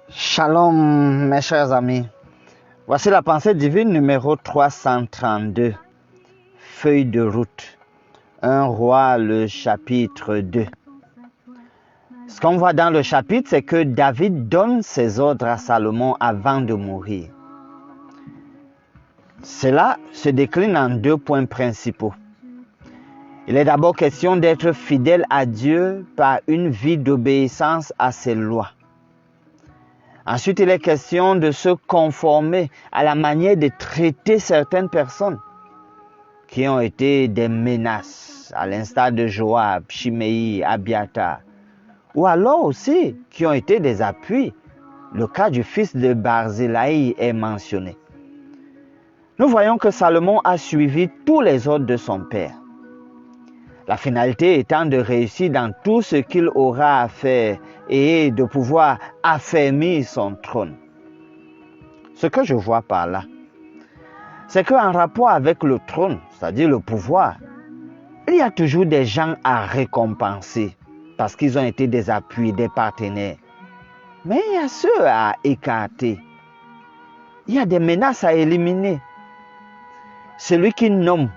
Shalom mes chers amis, voici la pensée divine numéro 332, feuille de route, 1 Roi le chapitre 2. Ce qu'on voit dans le chapitre, c'est que David donne ses ordres à Salomon avant de mourir. Cela se décline en 2 points principaux. Il est d'abord question d'être fidèle à Dieu par une vie d'obéissance à ses lois. Ensuite, il est question de se conformer à la manière de traiter certaines personnes qui ont été des menaces, à l'instar de Joab, Shimei, Abiathar, ou alors aussi qui ont été des appuis. Le cas du fils de Barzillai est mentionné. Nous voyons que Salomon a suivi tous les ordres de son père. La finalité étant de réussir dans tout ce qu'il aura à faire et de pouvoir affermir son trône. Ce que je vois par là, c'est qu'en rapport avec le trône, c'est-à-dire le pouvoir, il y a toujours des gens à récompenser parce qu'ils ont été des appuis, des partenaires. Mais il y a ceux à écarter. Il y a des menaces à éliminer. Celui qui nomme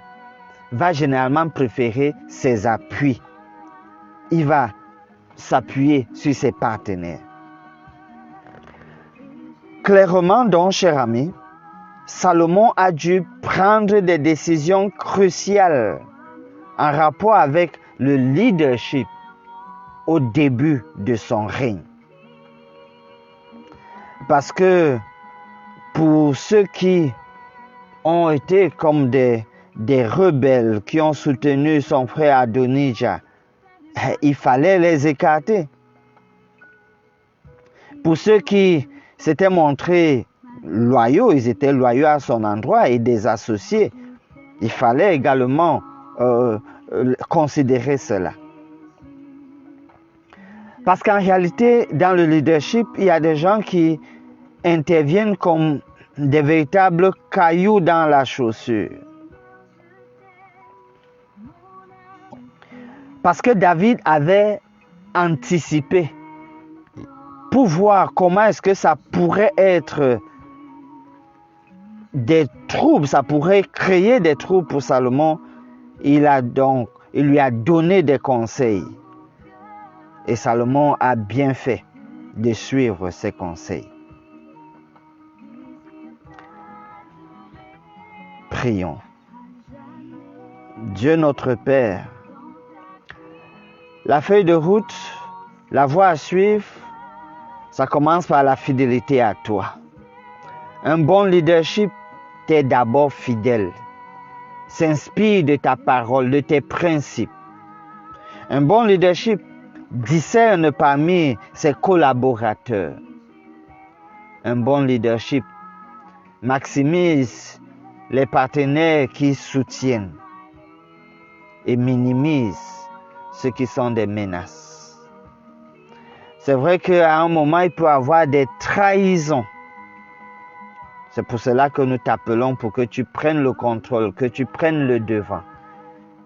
va généralement préférer ses appuis. Il va s'appuyer sur ses partenaires. Clairement donc, cher ami, Salomon a dû prendre des décisions cruciales en rapport avec le leadership au début de son règne. Parce que pour ceux qui ont été comme des rebelles qui ont soutenu son frère Adonijah, il fallait les écarter. Pour ceux qui s'étaient montrés loyaux, ils étaient loyaux à son endroit et des associés, il fallait également considérer cela. Parce qu'en réalité, dans le leadership, il y a des gens qui interviennent comme des véritables cailloux dans la chaussure. Parce que David avait anticipé pour voir comment est-ce que ça pourrait être des troubles, ça pourrait créer des troubles pour Salomon. Il lui a donné des conseils. Et Salomon a bien fait de suivre ses conseils. Prions. Dieu notre Père, la feuille de route, la voie à suivre, ça commence par la fidélité à toi. Un bon leadership t'est d'abord fidèle, s'inspire de ta parole, de tes principes. Un bon leadership discerne parmi ses collaborateurs. Un bon leadership maximise les partenaires qui soutiennent et minimise ceux qui sont des menaces. C'est vrai qu'à un moment, il peut y avoir des trahisons. C'est pour cela que nous t'appelons pour que tu prennes le contrôle, que tu prennes le devant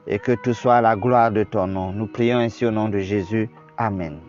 et que tout soit à la gloire de ton nom. Nous prions ainsi au nom de Jésus. Amen.